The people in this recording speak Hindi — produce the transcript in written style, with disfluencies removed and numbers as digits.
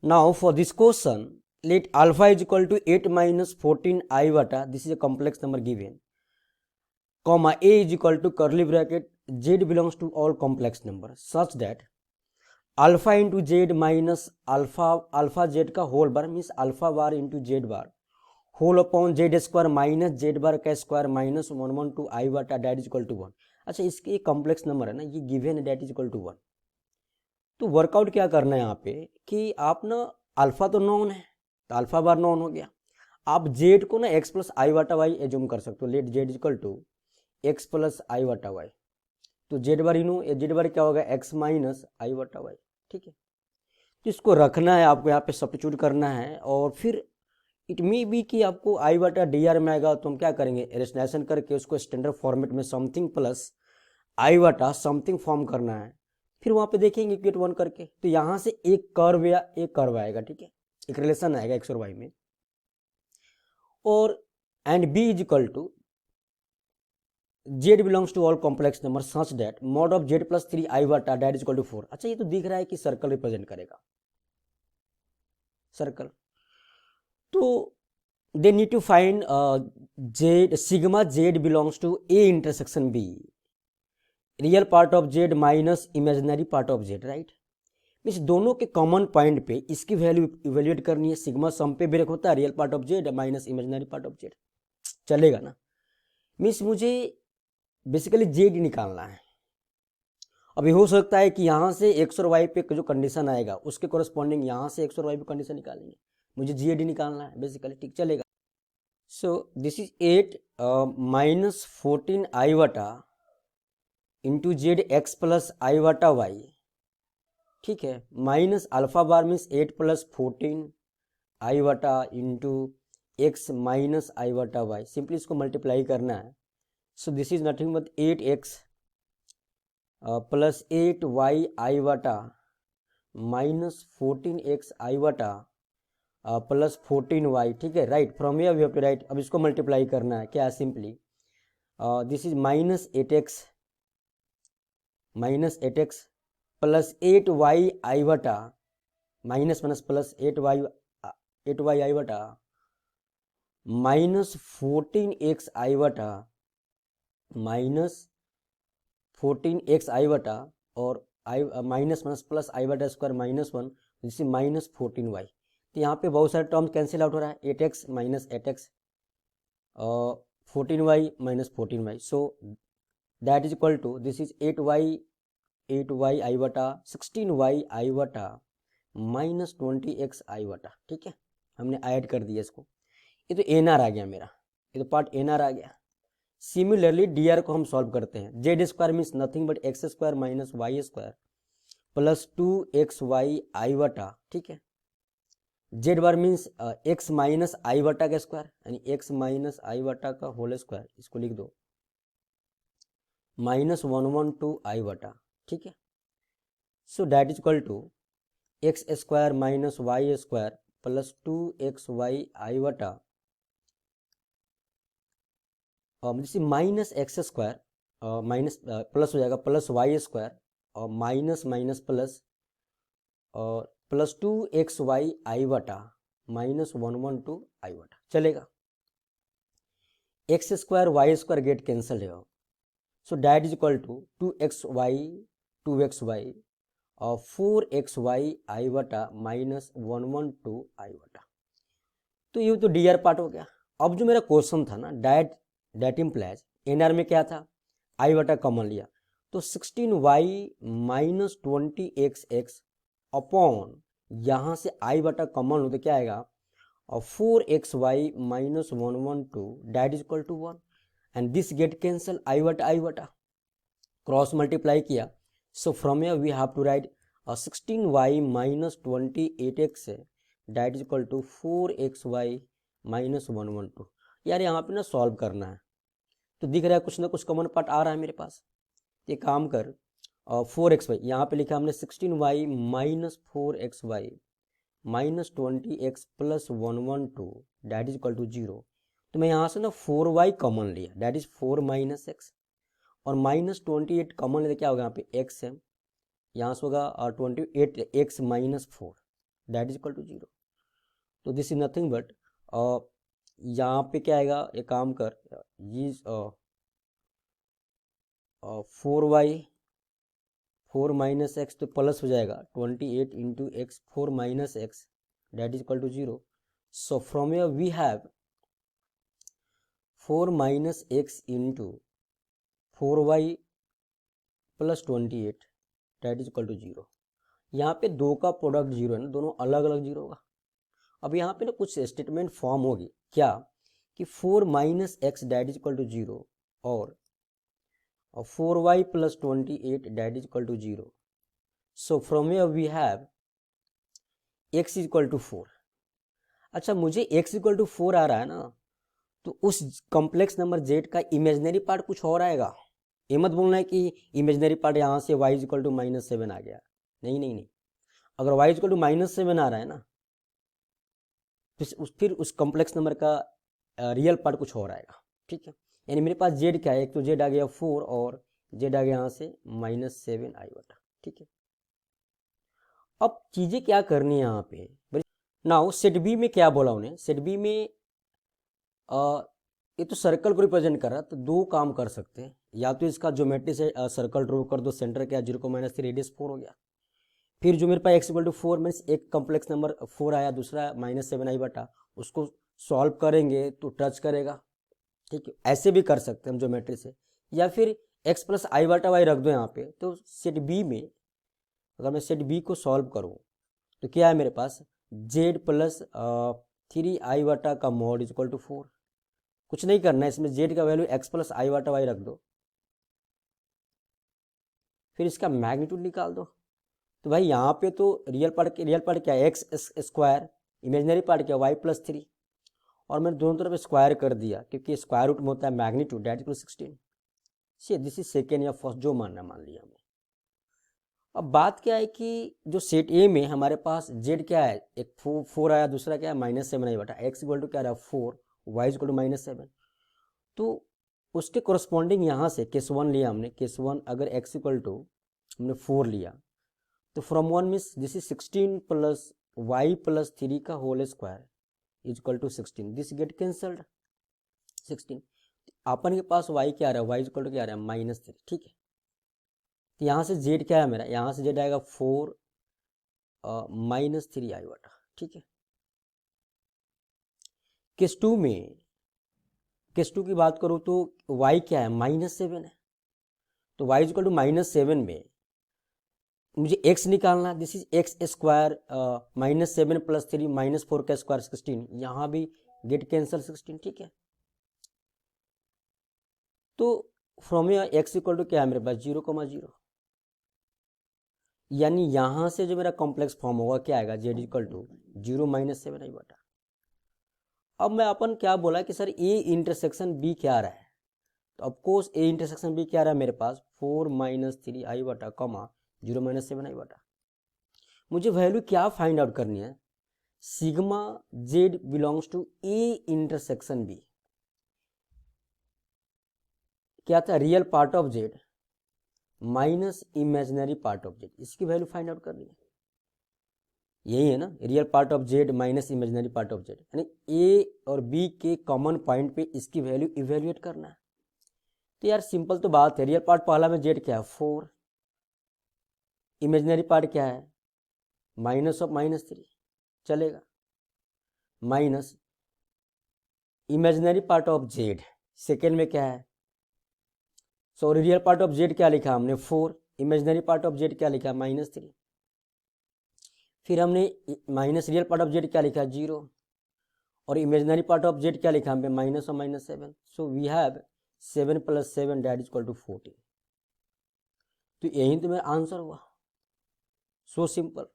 Now for this question, let alpha is equal to 8 minus 14 iota, this is a complex number given, comma a is equal to curly bracket z belongs to all complex number such that alpha into z minus alpha z का whole bar means alpha bar into z bar whole upon z square minus z bar का स्क्वायर माइनस 112 आई वाटा डैट इज इक्वल टू 1। अच्छा, इसके एक कॉम्प्लेक्स नंबर है ना, ये गिवन है डैट इज इक्वल टू 1। तो वर्कआउट क्या करना है यहाँ पे कि आप ना अल्फा तो नॉन है तो अल्फा बार नॉन हो गया, आप जेड को ना x plus iota Y assume कर सकते हो। Let z is equal to x plus iota y, तो जेड बार इनू जेड बार क्या होगा x minus iota Y. ठीक है, तो इसको रखना है आपको, यहाँ पे सब्स्टिट्यूट करना है और फिर इट मे बी कि आपको आई वाटा डी आर में आएगा तो हम क्या करेंगे रेशनलाइजेशन करके उसको स्टैंडर्ड फॉर्मेट में समथिंग प्लस आई वाटा समथिंग फॉर्म करना है, फिर वहाँ पे देखेंगे इक्वेट 1 करके। तो यहाँ से एक कर्व या एक कर्व आएगा, ठीक है, एक रिलेशन आएगा एक्स और वाई में, और and B is equal to Z belongs to all complex number such that mod of Z plus 3 iota that is equal to 4। अच्छा, ये तो दिख रहा है कि सर्कल रिप्रेजेंट करेगा सर्कल। तो they need to find z sigma z belongs to a intersection b, real part of z minus imaginary part of z, right. Means दोनों के कॉमन पॉइंट पे इसकी वैल्यू इवेल्युएट करनी है। सिग्मा सम पे ब्रेक होता है, real part of z minus imaginary part of z, चलेगा ना। मीन्स मुझे बेसिकली z निकालना है। अभी हो सकता है कि यहाँ से एक्स और वाई पे जो कंडीशन आएगा उसके कोरस्पॉन्डिंग यहाँ से एक्स और वाई पे कंडीशन निकालेंगे, मुझे जी निकालना है बेसिकली, ठीक चलेगा। सो दिस इज 8 माइनस 14 आई वाटा into Z x plus iota Y, ठीक है, minus alpha bar means 8 plus 14 आई वाटा into x minus iota Y. Simply इसको मल्टीप्लाई करना है। So this is nothing but 8x plus 8y iota minus 14x iota plus 14y, ठीक है, right. From here we have to write, अब इसको मल्टीप्लाई करना है क्या, simply this is minus 8x plus 8y iota minus minus plus 8y iota minus 14x iota minus 14x आई वाटा और आई माइनस माइनस प्लस आई वाटा square minus 1, this is minus 14y। तो यहाँ पे बहुत सारे टर्म्स कैंसिल आउट हो रहा है, 8x minus 8x 14y minus 14y। So that is equal to this is 8y iota 16y आई वाटा माइनस 20x आई वाटा, ठीक है, हमने ऐड कर दिया इसको। ये तो एन आर आ गया मेरा, ये तो पार्ट एन आर आ गया। सिमिलरली डी आर को हम सॉल्व करते हैं। Z square means nothing but x square minus y square plus 2xy iota, ठीक है। Z bar means x minus iota का स्क्वायर यानी एक्स माइनस आई वाटा का होल स्क्वायर, इसको लिख दो माइनस 112 आई वाटा, ठीक है। So that is equal to x square minus y square plus 2xy iota minus x square minus plus हो जाएगा प्लस वाई स्क्वायर और माइनस माइनस प्लस और plus 2xy iota minus 112 iota, चलेगा। X square y square get cancel है, so that is equal to 2xy और 4xy आई वाटा माइनस 112 आई वाटा। तो ये तो डी आर पार्ट हो गया। अब जो मेरा क्वेश्चन था ना डेट इम्प्लाइज एन आर में क्या था, आई वाटा कॉमन लिया तो 16y माइनस 20x अपॉन यहाँ से आई वाटा कॉमन हो तो क्या आएगा और 4xy minus 112 that is equal to 1 and this get cancel iota cross multiply किया। So from here we have to write 16y minus 28x that is equal to 4xy minus 112। यार यहाँ पे ना सॉल्व करना है तो दिख रहा है कुछ ना कुछ कॉमन पार्ट आ रहा है मेरे पास। ये काम कर 4xy यहाँ पे लिखा हमने 16y minus 4xy minus 20x plus 112 that is equal to 0। तो मैं यहाँ से ना 4y कॉमन लिया डैट इज 4 माइनस एक्स और माइनस 28 कॉमन लेते क्या होगा यहाँ पे x है, यहाँ से होगा 28x minus 4 that is equal to 0। तो दिस इज नथिंग बट यहाँ पे क्या आएगा, एक काम कर, ये 4y 4 माइनस एक्स तो प्लस हो जाएगा 28 into X 4 minus X that is equal to 0। So from here we have 4 minus X into 4y plus 28 that is equal to 0। यहाँ पे दो का प्रोडक्ट 0 है ना, दोनों अलग अलग 0 होगा। अब यहाँ पे ना कुछ स्टेटमेंट फॉर्म होगी क्या कि 4 minus X that is equal to 0 और 4y plus 28 that is equal to 0। So from here we have x is equal to 4। अच्छा, मुझे x इक्वल टू 4 आ रहा है ना, तो उस कॉम्प्लेक्स नंबर z का इमेजिनरी पार्ट कुछ और आएगा। ये मत बोलना है कि इमेजिनरी पार्ट यहाँ से y इज इक्वल टू -7 आ गया। नहीं नहीं नहीं, अगर y इज इक्वल टू -7 आ रहा है ना, तो फिर उस कॉम्प्लेक्स नंबर का रियल पार्ट कुछ और आएगा। ठीक है, यानी मेरे पास z क्या है, एक तो z आ गया 4 और z आ गया यहाँ से -7 आई बटा। ठीक है, अब चीजें क्या करनी है यहाँ पे नाउ। सेट बी में क्या बोला उन्हें, सेट बी में ये तो सर्कल को रिप्रेजेंट कर रहा है, तो दो काम कर सकते हैं। या तो इसका ज्योमेट्री से सर्कल ड्रॉ कर दो, सेंटर क्या 0,3 रेडियस 4 हो गया। फिर जो मेरे पास x इक्वल टू 4 मीन्स एक कॉम्प्लेक्स नंबर 4 आया, दूसरा -7 आई बटा, उसको सॉल्व करेंगे तो टच करेगा। ठीक है, ऐसे भी कर सकते हैं हम ज्योमेट्री से, या फिर x प्लस आई बटा वाई रख दो यहाँ पे। तो सेट बी में अगर मैं सेट बी को सॉल्व करूँ तो क्या है मेरे पास, z प्लस 3 आई बटा का मॉड इज इक्वल टू 4। कुछ नहीं करना है इसमें, z का वैल्यू x प्लस आई बटा वाई रख दो, फिर इसका मैग्नीट्यूड निकाल दो। तो भाई यहाँ पे तो रियल पार्ट क्या है, एक्स स्क्वायर, इमेजिनरी पार्ट क्या है y प्लस 3, और मैंने दोनों तरफ स्क्वायर कर दिया क्योंकि स्क्वायर रूट में होता है magnitude that equal 16। See this is second या फर्स्ट, जो मानना मान लिया हमने। अब बात क्या है कि जो सेट ए में हमारे पास z क्या है, एक 4 आया, दूसरा क्या है -7 आई बटा, x इक्वल टू क्या रहा 4, y इक्वल टू -7। तो उसके कोरस्पॉन्डिंग यहाँ से केस 1 लिया हमने, केस 1 अगर x इक्वल टू हमने 4 लिया तो from 1 means this is 16 plus y plus 3 का whole square is equal to 16, this get cancelled 16। अपन के पास y क्या आ रहा है, y इक्वल टू क्या आ रहा है -3। ठीक है, तो यहाँ से z क्या है मेरा, यहाँ से z आएगा 4 -3 आई बटा। ठीक है, केस 2 में, केस 2 की बात करूँ तो y क्या है -7 है, तो y इक्वल टू -7 में मुझे x निकालना, this is x square -7 plus 3 -4 का स्क्वायर 16, यहाँ भी गेट कैंसल 16। ठीक है, तो फ्रॉम x इक्वल टू क्या है मेरे पास 0,0, यानी यहाँ से जो मेरा कॉम्प्लेक्स फॉर्म होगा क्या आएगा, z इक्वल टू 0 -7 आई बटा। अब मैं अपन क्या बोला कि सर a इंटरसेक्शन b क्या आ रहा है, तो ऑफकोर्स a इंटरसेक्शन b क्या आ रहा है मेरे पास 4 -3 आई बटा कॉमा 0 -7 आई बटा। मुझे वैल्यू क्या फाइंड आउट करनी है, sigma z belongs to a intersection b। क्या था, real part of z minus imaginary part of z, इसकी वैल्यू फाइंड आउट करनी है। यही है ना, real part of z minus imaginary part of z, यानी a और b के कॉमन पॉइंट पे इसकी वैल्यू इवेल्युएट करना है। तो यार सिंपल तो बात है, रियल पार्ट पहला में z क्या है 4, इमेजिनरी पार्ट क्या है माइनस ऑफ -3, चलेगा, minus imaginary part of z second में क्या है, sorry real part of z क्या लिखा हमने 4, इमेजिनरी पार्ट ऑफ z क्या लिखा -3, फिर हमने minus real part of z क्या लिखा 0, और इमेजिनरी पार्ट ऑफ z क्या लिखा हमने माइनस और -7। So we have 7 + 7 that is equal to 14। तो यही तो मेरा आंसर हुआ, सो सिंपल।